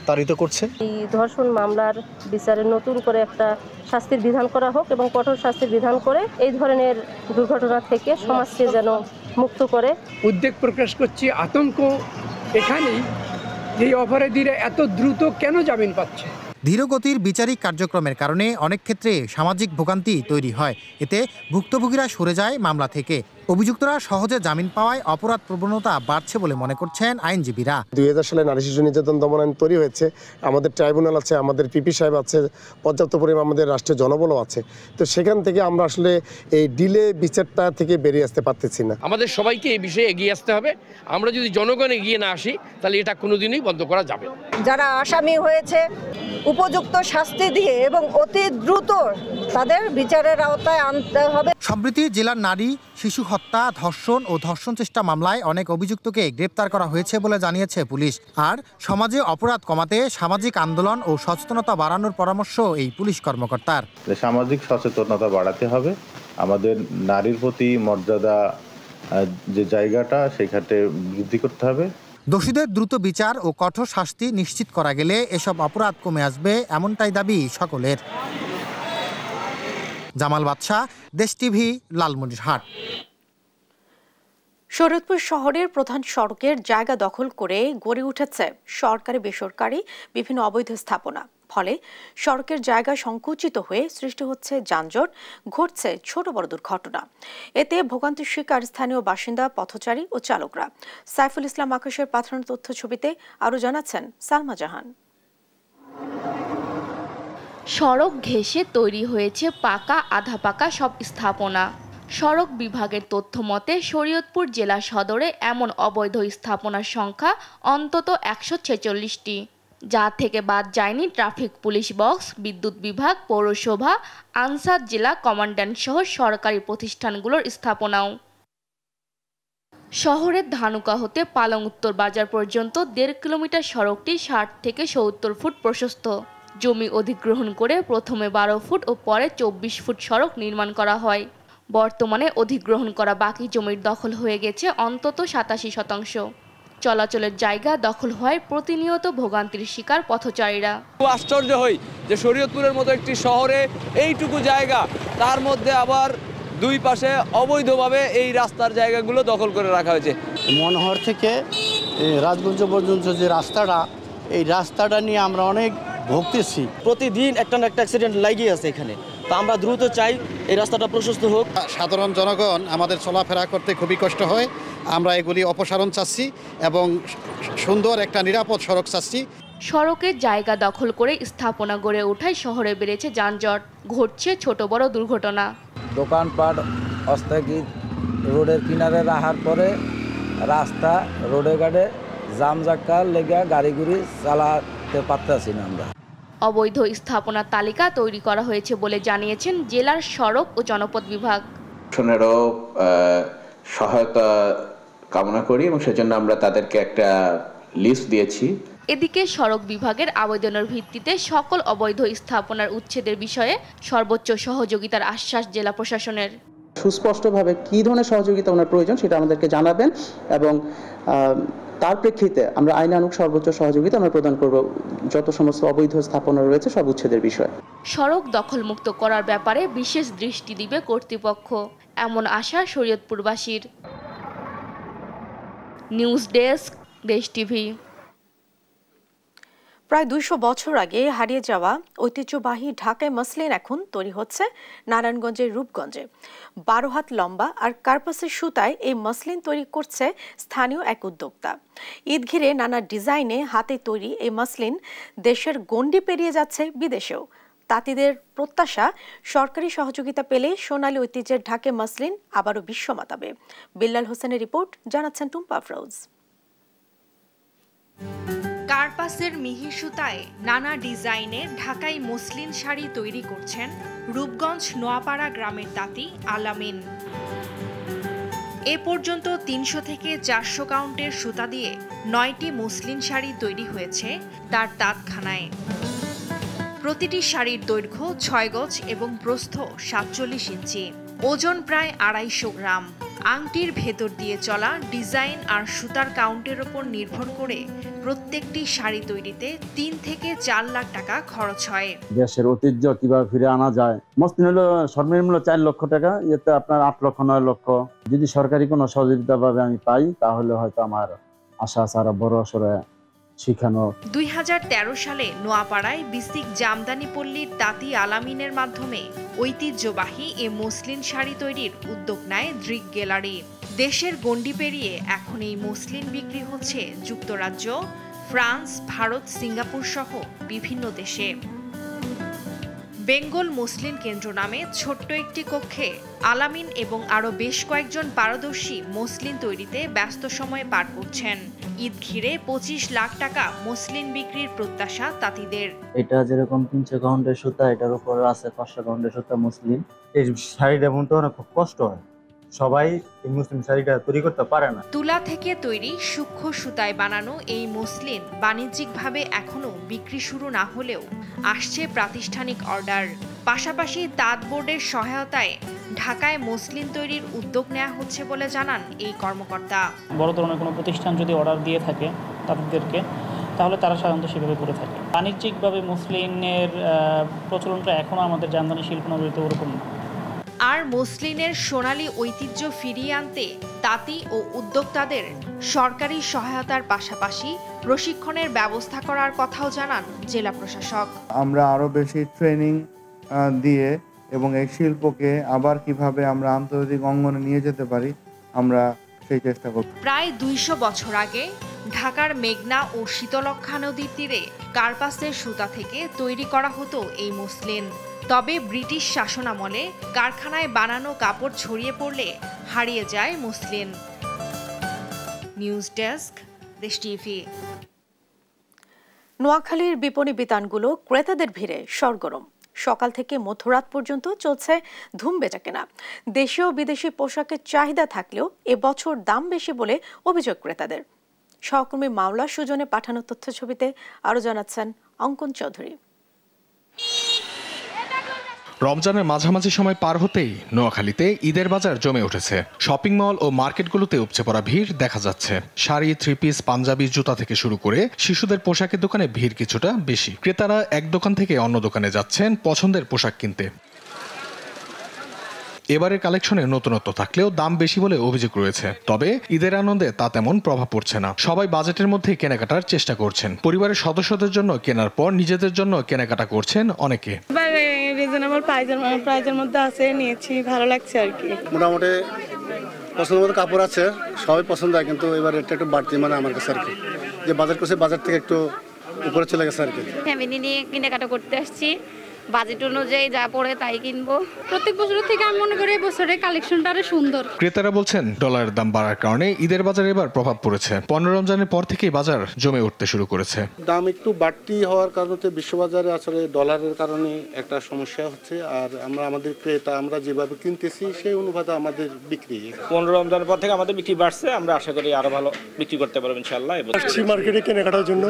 তাড়িত করছে। এই ধর্ষণ মামলার বিচারে নতুন করে একটা শাস্তির বিধান করা হোক এবং কঠোর শাস্তির বিধান করে এই ধরনের দুর্ঘটনা থেকে সমাজকে যেন মুক্ত করে। উদ্বেগ প্রকাশ করছি, আতঙ্ক এখানেই, এই অপরাধীরা এত দ্রুত কেন জামিন পাচ্ছে। ধীরগতির বিচারিক কার্যক্রমের কারণে অনেক ক্ষেত্রে সামাজিক ভোগান্তি তৈরি হয়। এতে ভুক্তভোগীরা সরে যায় মামলা থেকে। অভিযুক্তরা সহজে জামিন পাওয়ায় অপরাধ প্রবণতা বাড়ছে বলে মনে করছেন আইনজীবীরা। 2000 সালে নারী শিশু নির্যাতন দমন আইন তৈরি হয়েছে, আমাদের ট্রাইব্যুনাল আছে, আমাদের পিপি সাহেব আছে, পর্যাপ্ত পরিমাণ আমাদের রাষ্ট্রীয় জনবলও আছে। তো সেখান থেকে আমরা আসলে এই ডিলে বিচারটা থেকে বেরিয়ে আসতে পারতেছি না। আমাদের সবাইকে এই বিষয়ে এগিয়ে আসতে হবে। আমরা যদি জনগণ এগিয়ে না আসি তাহলে এটা কোনোদিনই বন্ধ করা যাবে না। যারা আসামি হয়েছে উপযুক্ত শাস্তি দিয়ে এবং অতি দ্রুত তাদের বিচারের আওতায় আনতে হবে। সম্প্রতি জেলার নারী শিশু হত্যা, ধর্ষণ ও ধর্ষণ চেষ্টা মামলায় অনেক অভিযুক্তকে গ্রেপ্তার করা হয়েছে বলে জানিয়েছে পুলিশ। আর সমাজে অপরাধ কমাতে সামাজিক আন্দোলন ও সচেতনতা বাড়ানোর পরামর্শ এই পুলিশ কর্মকর্তার। সামাজিক সচেতনতা বাড়াতে হবে, আমাদের নারীর প্রতি মর্যাদা যে জায়গাটা সেখানে বৃদ্ধি করতে হবে। দোষীদের দ্রুত বিচার ও কঠোর শাস্তি নিশ্চিত করা গেলে এসব অপরাধ কমে আসবে, এমনটাই দাবি সকলের। জামাল বাদশা, দেশ টিভি, লালমনিরহাট। শরীয়তপুর শহরের প্রধান সড়কের জায়গা দখল করে গড়ে উঠেছে সরকারি বেসরকারি বিভিন্ন অবৈধ স্থাপনা। ফলে সড়কের জায়গা সংকুচিত হয়ে সৃষ্টি হচ্ছে যানজট, ঘটছে ছোট বড় দুর্ঘটনা। এতে ভোগান্তির শিকার স্থানীয় বাসিন্দা, পথচারী ও চালকরা। সাইফুল ইসলাম আকাশের পাঠানো তথ্য ছবিতে আরও জানাচ্ছেন সালমা জাহান। সড়ক ঘেঁষে তৈরি হয়েছে পাকা আধা পাকা সব স্থাপনা। সড়ক বিভাগের তথ্য মতে শরীয়তপুর জেলা সদরে এমন অবৈধ স্থাপনার সংখ্যা অন্তত 146টি, যা থেকে বাদ যায়নি ট্রাফিক পুলিশ বক্স, বিদ্যুৎ বিভাগ, পৌরসভা, আনসার জেলা কমান্ড্যান্ট সহ সরকারি প্রতিষ্ঠানগুলোর স্থাপনাও। শহরের ধানুকা হতে পালং উত্তর বাজার পর্যন্ত 1.5 কিলোমিটার সড়কটি 60 থেকে 70 ফুট প্রশস্ত। জমি অধিগ্রহণ করে প্রথমে 12 ফুট ও পরে 24 ফুট সড়ক নির্মাণ করা হয়। বর্তমানে অধিগ্রহণ করা বাকি জমির দখল হয়ে গেছে অন্তত 87%। চলাচলের জায়গা দখল হয় প্রতিনিয়ত ভোগান্তির শিকার পথচারীরা। আশ্চর্য হই যে শরীয়তপুরের মতো একটি শহরে এইটুকু জায়গা, তার মধ্যে আবার দুই পাশে অবৈধভাবে এই রাস্তার জায়গাগুলো দখল করে রাখা হয়েছে। মনোহর থেকে রাজগঞ্জ পর্যন্ত যে রাস্তাটা, এই রাস্তাটা নিয়ে আমরা অনেক ভুগতেছি। প্রতিদিন একটা না একটা অ্যাক্সিডেন্ট লাগিয়ে আছে এখানে। তো আমরা দ্রুত চাই এই রাস্তাটা প্রশস্ত হোক। সাধারণ জনগণ আমাদের চলাফেরা করতে খুবই কষ্ট হয়। আমরা এগুলি অপসারণ চাচ্ছি এবং সুন্দর একটা নিরাপদ সড়ক চাচ্ছি। সড়কের জায়গা দখল করে স্থাপনা গড়ে ওঠায় শহরে বেড়েছে যানজট, ঘটছে ছোট বড় দুর্ঘটনা। দোকানপাট অস্থায়ী রোডের কিনারে রাখার পরে রাস্তা রোডে গাড়ে জামজাক্কার লেগে গাড়িগুড়ি চালাতে পারতেছি না আমরা। অবৈধ স্থাপনার তালিকা তৈরি করা হয়েছে বলে জানিয়েছেন জেলার সড়ক ও জনপথ বিভাগ। সহায়তা কামনা করি এবং সেজন্য আমরা তাদেরকে একটা লিস্ট দিয়েছি। এদিকে সড়ক বিভাগের আবেদনের ভিত্তিতে সকল অবৈধ স্থাপনার উচ্ছেদের বিষয়ে সর্বোচ্চ সহযোগিতার আশ্বাস জেলা প্রশাসনের। সুস্পষ্টভাবে কী ধরনের সহযোগিতা ওনার প্রয়োজন সেটা আমাদেরকে জানাবেন এবং তার প্রেক্ষিতে আমরা আইনানুগ সর্বোচ্চ সহযোগিতা আমরা প্রদান করব যত সমস্ত অবৈধ স্থাপনা রয়েছে সব উচ্ছেদের বিষয়ে। সড়ক দখলমুক্ত করার ব্যাপারে বিশেষ দৃষ্টি দিবে কর্তৃপক্ষ, এমন আশা শরীয়তপুরবাসীর। নিউজ ডেস্ক, দেশ টিভি। প্রায় ২০০ বছর আগে হারিয়ে যাওয়া ঐতিহ্যবাহী ঢাকাই মসলিন এখন তৈরি হচ্ছে নারায়ণগঞ্জের রূপগঞ্জে। ১২ হাত লম্বা আর কার্পাসের সুতায় এই মসলিন তৈরি করছে স্থানীয় এক উদ্যোক্তা। ঈদ ঘিরে নানা ডিজাইনে হাতে তৈরি এই মসলিন দেশের গণ্ডি পেরিয়ে যাচ্ছে বিদেশেও। তাঁতিদের প্রত্যাশা, সরকারি সহযোগিতা পেলে সোনালী ঐতিহ্যের ঢাকাই মসলিন আবারও বিশ্ব মাতাবে। বিল্লাল হোসেনের রিপোর্ট, জানাচ্ছেন টুম্পা আফরোজ। কার্পাসের মিহি সুতায় নানা ডিজাইনের ঢাকাই মসলিন শাড়ি তৈরি করছেন রূপগঞ্জ নোয়াপাড়া গ্রামের তাঁতি আলামিন। এ পর্যন্ত ৩০০ থেকে ৪০০ কাউন্টের সুতা দিয়ে ৯টি মসলিন শাড়ি তৈরি হয়েছে তার তাঁতখানায়। প্রতিটি শাড়ির দৈর্ঘ্য ৬ গজ এবং প্রস্থ ৪৭ ইঞ্চি, ওজন প্রায় ২৫০ গ্রাম। আংটির ভেতর দিয়ে চলা ডিজাইন আর সুতার কাউন্টের ওপর নির্ভর করে প্রত্যেকটি শাড়ি তৈরিতে ৩ থেকে ৪ লাখ টাকা খরচ হয়। দেশের ঐতিহ্য কিভাবে ফিরে আনা যায়, মসলিন হলো সর্বনিম্ন ৪ লক্ষ টাকা, এতে আপনার ৮ লক্ষ ৯ লক্ষ। যদি সরকারি কোনো সহযোগিতা ভাবে আমি পাই তাহলে হয়তো আমার আশা আছে আরো বড় সরে শিখানো। ২০১৩ সালে নোয়াপাড়ায় বিসিক জামদানি পল্লীর তাঁতি আলামিনের মাধ্যমে ঐতিহ্যবাহী এ মসলিন শাড়ি তৈরির উদ্যোগ নেয় দৃক গ্যালারি। দেশের গণ্ডি পেরিয়ে এখন এই মসলিন বিক্রি হচ্ছে যুক্তরাজ্য, ফ্রান্স, ভারত, সিঙ্গাপুর সহ বিভিন্ন দেশে। বেঙ্গল মসলিন কেন্দ্র নামে ছোট্ট একটি কক্ষে আলামিন এবং আরও বেশ কয়েকজন পারদর্শী মসলিন তৈরিতে ব্যস্ত সময় পার করছেন। ঈদ ঘিরে ২৫ লাখ টাকা মসলিন বিক্রির প্রত্যাশা তাঁতিদের। এটা যেরকম ৩০০ কাউন্টের সুতা, এটার উপর আছে ৫০০ কাউন্টের সুতা মসলিন। এই শাড়িটা বুনতে অনেক খুব কষ্ট হয়, সবাই এই মসলিন শাড়িটা তৈরি করতে পারে না। তুলা থেকে তৈরি সূক্ষ্ম সুতায় বানানো এই মসলিন বাণিজ্যিকভাবে এখনো বিক্রি শুরু না হলেও আসছে প্রাতিষ্ঠানিক অর্ডার। পাশাপাশি তাঁত বোর্ডের সহায়তায় ঢাকায় মসলিন তৈরির উদ্যোগ নেওয়া হচ্ছে বলে জানান এই কর্মকর্তা। বড় ধরনের কোনো প্রতিষ্ঠান যদি অর্ডার দিয়ে থাকে তাদেরকে, তাহলে তারা সাধারণত সেভাবে করে থাকে। বাণিজ্যিকভাবে মসলিনের প্রচলনটা এখনও আমাদের জামদানি শিল্পনগরীতে ওরকম না। আর মসলিনের সোনালী ঐতিহ্য ফিরিয়ে আনতে তাঁতি ও উদ্যোক্তাদের সরকারি সহায়তার পাশাপাশি প্রশিক্ষণের ব্যবস্থা করার কথাও জানান জেলা প্রশাসক। আমরা আরো বেশি ট্রেনিং দিয়ে এবং এই শিল্পকে আবার কিভাবে আমরা আন্তর্জাতিক অঙ্গনে নিয়ে যেতে পারি আমরা সেই চেষ্টা করব। প্রায় ২০০ বছর আগে ঢাকার মেঘনা ও শীতলক্ষ্যা নদীর তীরে কার্পাসের সুতা থেকে তৈরি করা হতো এই মসলিন। তবে ব্রিটিশ শাসনামলে কারখানায় বানানো কাপড় ছড়িয়ে পড়লে হারিয়ে যায় মসলিন। নিউজ ডেস্ক, দেশ টিভি। নোয়াখালীর বিপণী বিতানগুলো ক্রেতাদের ভিড়ে সরগরম। সকাল থেকে মধ্যরাত পর্যন্ত চলছে ধুম বেচাকেনা। দেশীয় বিদেশি পোশাকের চাহিদা থাকলেও এবছর দাম বেশি বলে অভিযোগ ক্রেতাদের। সহকর্মী মাওলা সুজনে পাঠানো তথ্য ছবিতে আরো জানাচ্ছেন অঙ্কন চৌধুরী। রমজানের মাঝামাঝি সময় পার হতেই নোয়াখালীতে ঈদের বাজার জমে উঠেছে। শপিং মল ও মার্কেটগুলোতে উপচে পড়া ভিড় দেখা যাচ্ছে। শাড়ি, থ্রি পিস, পাঞ্জাবি, জুতা থেকে শুরু করে শিশুদের পোশাকের দোকানে ভিড় কিছুটা বেশি। ক্রেতারা এক দোকান থেকে অন্য দোকানে যাচ্ছেন পছন্দের পোশাক কিনতে। এবারের কালেকশনে নতুনত্ব থাকলেও দাম বেশি বলে অভিযোগ রয়েছে। তবে ঈদের আনন্দে তা তেমন প্রভাব পড়ছে না। সবাই বাজেটের মধ্যে কেনাকাটার চেষ্টা করছেন। পরিবারের সদস্যদের জন্য কেনার পর নিজেদের জন্য কেনাকাটা করছেন অনেকে। রিজনেবল প্রাইজের মধ্যে আছে, নিয়েছি, ভালো লাগছে আর কি। মোটামুটি পছন্দ মতো কাপড় আছে, সবাই পছন্দ হয়, কিন্তু এবার এটা একটু বাড়তি মানে আমার কাছে আর কি, যে বাজার করছে বাজার থেকে একটু উপরে চলে গেছে আর কি। ফ্যামিলি নিয়ে কেনাকাটা করতে আসছি, বাজেট অনুযায়ী যা পড়ে তাই কিনবো। প্রত্যেক বছরের থেকে আমি মনে করি বছরের কালেকশনটা আরো সুন্দর। ক্রেতারা বলছেন ডলারের দাম বাড়ার কারণে ঈদের বাজারে এবার প্রভাব পড়েছে। 15 রমজানের পর থেকেই বাজার জমে উঠতে শুরু করেছে। দাম একটু বাড়তি হওয়ার কারণে বিশ্ববাজারে আসলে ডলারের কারণে একটা সমস্যা হচ্ছে, আর আমরা আমাদের ক্রেতা আমরা যেভাবে কিনতেছি সেই অনুপাতে আমাদের বিক্রি 15 রমজানের পর থেকে আমাদের বিক্রি বাড়ছে। আমরা আশা করি আরো ভালো বিক্রি করতে পারবো ইনশাআল্লাহ। মার্কেটে কেনাকাটার জন্য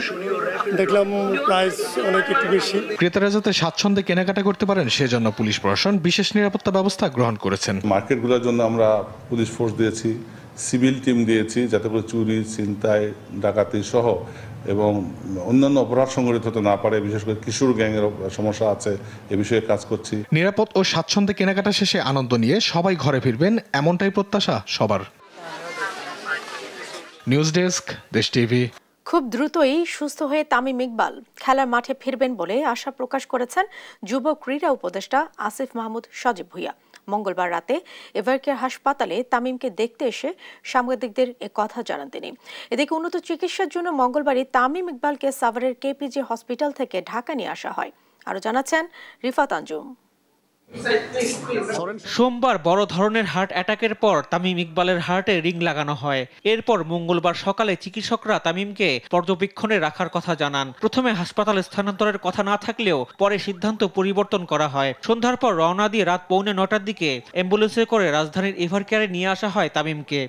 দেখলাম প্রাইস অনেক একটু বেশি। ক্রেতারা যাতে স্বাচ্ছন্দ্যে কেনাকাটা করতে পারেন সেজন্য পুলিশ প্রশাসন বিশেষ নিরাপত্তা ব্যবস্থা গ্রহণ করেছেন। মার্কেটগুলোর জন্য আমরা পুলিশ ফোর্স দিয়েছি, সিভিল টিম দিয়েছি, যাতে করে চুরি, ছিনতাই, ডাকাতি সহ এবং অন্যান্য অপরাধ সংঘটিত হতে না পারে। বিশেষ করে কিশোর গ্যাংয়ের সমস্যা আছে, এ বিষয়ে কাজ করছি। নিরাপদ ও স্বাচ্ছন্দ্যে কেনাকাটা শেষে আনন্দ নিয়ে সবাই ঘরে ফিরবেন, এমনটাই প্রত্যাশা সবার। নিউজ ডেস্ক, দেশ টিভি। খুব দ্রুতই সুস্থ হয়ে তামিম ইকবাল খেলার মাঠে ফিরবেন বলে আশা প্রকাশ করেছেন যুব ক্রীড়া উপদেষ্টা আসিফ মাহমুদ সজীব ভুঁইয়া। মঙ্গলবার রাতে এভারকেয়ার হাসপাতালে তামিমকে দেখতে এসে সাংবাদিকদের কথা জানান তিনি। এদিকে উন্নত চিকিৎসার জন্য মঙ্গলবারই তামিম ইকবালকে সাভারের কেপিজি হসপিটাল থেকে ঢাকা নিয়ে আসা হয়। আরো জানাচ্ছেন রিফাত আঞ্জুম। সোমবার বড় ধরনের হার্ট অ্যাটাকের পর তামিম ইকবালের হার্টে রিং লাগানো হয়। এরপর মঙ্গলবার সকালে চিকিৎসকরা তামিমকে পর্যবেক্ষণে রাখার কথা জানান। প্রথমে হাসপাতালে স্থানান্তরের কথা না থাকলেও পরে সিদ্ধান্ত পরিবর্তন করা হয়। সন্ধ্যার পর রওনা দিয়ে রাত 9:45টার দিকে অ্যাম্বুলেন্সে করে রাজধানীর এভারকেয়ারে নিয়ে আসা হয় তামিমকে।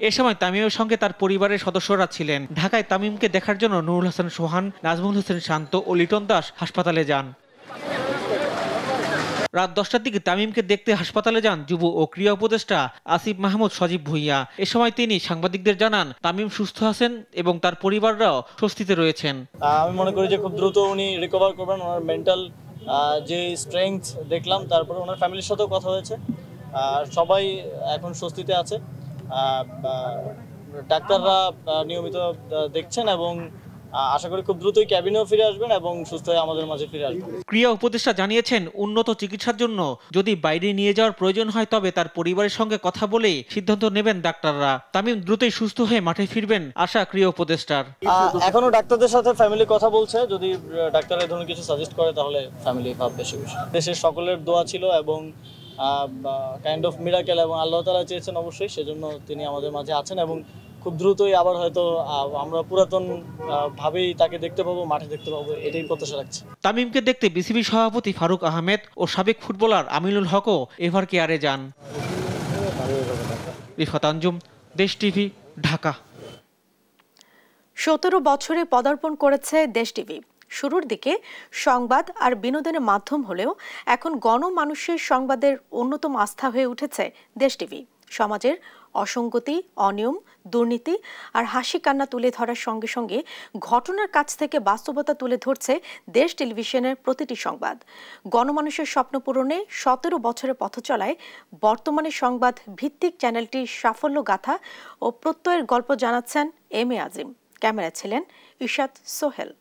এ সময় তামিমের সঙ্গে তার পরিবারের সদস্যরা ছিলেন। ঢাকায় তামিমকে দেখার জন্য নুরুল হাসান সোহান, নাজমুল হোসেন শান্ত ও লিটন দাস হাসপাতালে যান। রাত 10টার দিকে তামিমকে দেখতে হাসপাতালে যান যুব ও ক্রীড়া উপদেষ্টা আসিফ মাহমুদ সজীব ভুঁইয়া। এ সময় তিনি সাংবাদিকদের জানান তামিম সুস্থ আছেন এবং তার পরিবাররাও স্বস্তিতে রয়েছেন। আমি মনে করি যে খুব দ্রুত উনি রিকভার করবেন। ওনার মেন্টাল যে স্ট্রেংথ দেখলাম, তারপরে ওনার ফ্যামিলির সাথেও কথা হয়েছে, সবাই এখন স্বস্তিতে আছে। ডাক্তাররা নিয়মিত দেখছেন এবং আশা করি খুব দ্রুতই ক্যাবিনেও ফিরে আসবেন এবং সুস্থ হয়ে আমাদের মাঝে ফিরে আসবেন। ক্রীড়া উপদেষ্টা জানিয়েছেন উন্নত চিকিৎসার জন্য যদি বাইরে নিয়ে যাওয়ার প্রয়োজন হয় তবে তার পরিবারের সঙ্গে কথা বলে সিদ্ধান্ত নেবেন ডাক্তাররা। তামিম দ্রুতই সুস্থ হয়ে মাঠে ফিরবেন আশা ক্রীড়া উপদেষ্টার। এখনো ডাক্তারদের সাথে ফ্যামিলি কথা বলছে, যদি ডাক্তার এই ধরনের কিছু সাজেস্ট করে তাহলে ফ্যামিলি ভাববে সে বিষয়ে। দেশের সকলের দোয়া ছিল এবং কাইন্ড অফ মিরাকেল, এবং আল্লাহ তাআলা চেয়েছেন অবশ্যই, সেজন্য তিনি আমাদের মাঝে আছেন এবং খুব দ্রুতই আবার হয়তো আমরা পুরাতন ভাবেই তাকে দেখতে পাবো, মাঠে দেখতে পাবো, এটাই প্রত্যাশা রাখছি। তামিমকে দেখতে বিসিবি সভাপতি ফারুক আহমেদ ও সাবেক ফুটবলার আমিনুল হকও এভারকেয়ারে যান। রিফাত আঞ্জুম, দেশ টিভি, ঢাকা। 17 বছরে পদার্পণ করেছে দেশ টিভি। শুরুর দিকে সংবাদ আর বিনোদনের মাধ্যম হলেও এখন গণমানুষের সংবাদের অন্যতম আস্থা হয়ে উঠেছে দেশ টিভি। সমাজের অসঙ্গতি, অনিয়ম, দুর্নীতি আর হাসি কান্না তুলে ধরার সঙ্গে সঙ্গে ঘটনার কাছ থেকে বাস্তবতা তুলে ধরছে দেশ টেলিভিশনের প্রতিটি সংবাদ। গণমানুষের স্বপ্ন পূরণে 17 বছরের পথ চলায় বর্তমানে সংবাদ ভিত্তিক চ্যানেলটির সাফল্য গাথা ও প্রত্যয়ের গল্প জানাচ্ছেন এম এ আজিম। ক্যামেরায় ছিলেন ইশাত সোহেল।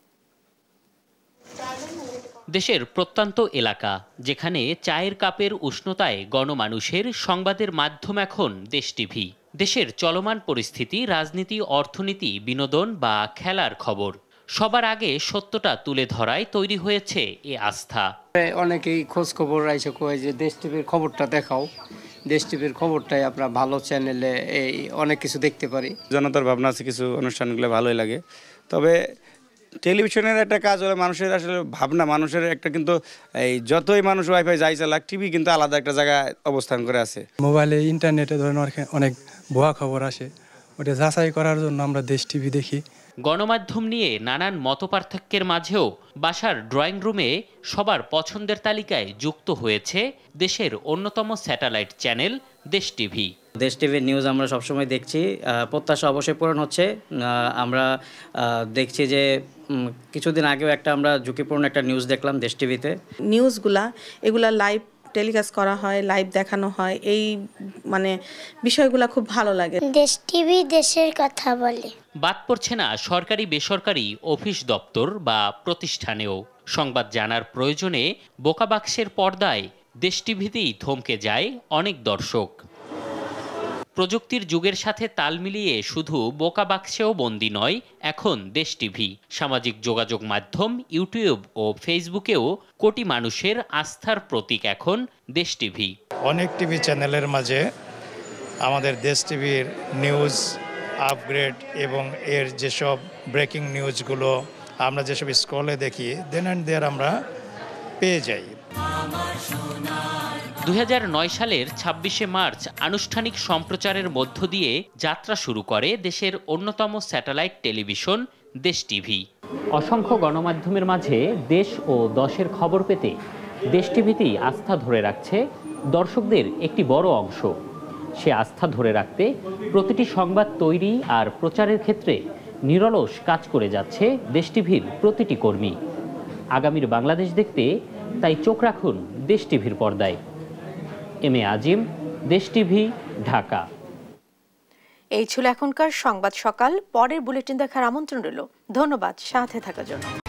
দেশের প্রত্যন্ত এলাকা যেখানে চায়ের কাপের উষ্ণতায় গণমানুষের সংবাদের মাধ্যম এখন দেশ টিভি। দেশের চলমান পরিস্থিতি, রাজনীতি, অর্থনীতি, বিনোদন বা খেলার খবর সবার আগে সত্যটা তুলে ধরায় তৈরি হয়েছে এ আস্থা। অনেকেই খোঁজ খবর আইসে কয় যে দেশ টিভির খবরটা দেখাও, দেশ টিভির খবরটাই আমরা ভালো চ্যানেলে এই অনেক কিছু দেখতে পারি। জনতার ভাবনা আছে, কিছু অনুষ্ঠানগুলো ভালোই লাগে। তবে টেলিভিশনের একটা কাজ হলো মানুষের আসলে ভাবনা, মানুষের একটা, কিন্তু এই যতই মানুষ ওয়াইফাই যাই চালাক, টিভি কিন্তু আলাদা একটা জায়গায় অবস্থান করে আছে। মোবাইলে, ইন্টারনেটে ধরেন অনেক ভুয়া খবর আসে, ওটা যাচাই করার জন্য আমরা দেশ টিভি দেখি। গণমাধ্যম নিয়ে নানান মতপার্থক্যের মাঝেও বাসার ড্রয়িং রুমে সবার পছন্দের তালিকায় যুক্ত হয়েছে দেশের অন্যতম স্যাটেলাইট চ্যানেল দেশ টিভি। দেশ টিভির নিউজ আমরা সবসময় দেখছি, প্রত্যাশা অবশ্যই পূরণ হচ্ছে। আমরা দেখছি যে কিছুদিন আগেও আমরা ঝুঁকিপূর্ণ একটা নিউজ দেখলাম দেশ টিভিতে। এগুলা লাইভ টেলিকাস্ট করা হয়, লাইভ দেখানো হয়, এই বিষয়গুলো খুব ভালো লাগে। দেশ টিভি দেশের কথা বলে। বাদ পড়ছে না সরকারি বেসরকারি অফিস দপ্তর বা প্রতিষ্ঠানেও। সংবাদ জানার প্রয়োজনে বোকাবাক্সের পর্দায় দেশ টিভিতেই থমকে যায় অনেক দর্শক। প্রযুক্তির যুগের সাথে তাল মিলিয়ে শুধু বোকা বাক্সেও বন্দী নয় এখন দেশ টিভি। সামাজিক যোগাযোগ মাধ্যম ইউটিউব ও ফেসবুকেও কোটি মানুষের আস্থার প্রতীক এখন দেশ টিভি। অনেক টিভি চ্যানেলের মাঝে আমাদের দেশ টিভির নিউজ আপগ্রেড এবং এর যেসব ব্রেকিং নিউজগুলো আমরা যেসব স্ক্রলে দেখি দেন অ্যান্ড দেয়ার আমরা পেয়ে যাই। 2009 সালের 26শে মার্চ আনুষ্ঠানিক সম্প্রচারের মধ্য দিয়ে যাত্রা শুরু করে দেশের অন্যতম স্যাটেলাইট টেলিভিশন দেশ টিভি। অসংখ্য গণমাধ্যমের মাঝে দেশ ও দশের খবর পেতে দেশ টিভিতেই আস্থা ধরে রাখছে দর্শকদের একটি বড় অংশ। সে আস্থা ধরে রাখতে প্রতিটি সংবাদ তৈরি আর প্রচারের ক্ষেত্রে নিরলস কাজ করে যাচ্ছে দেশ টিভির প্রতিটি কর্মী। আগামীর বাংলাদেশ দেখতে তাই চোখ রাখুন দেশ টিভির পর্দায়। এম এ আজিম, দেশ টিভি, ঢাকা। এই ছিল এখনকার সংবাদ সকাল। পরের বুলেটিন দেখার আমন্ত্রণ রইল। ধন্যবাদ সাথে থাকার জন্য।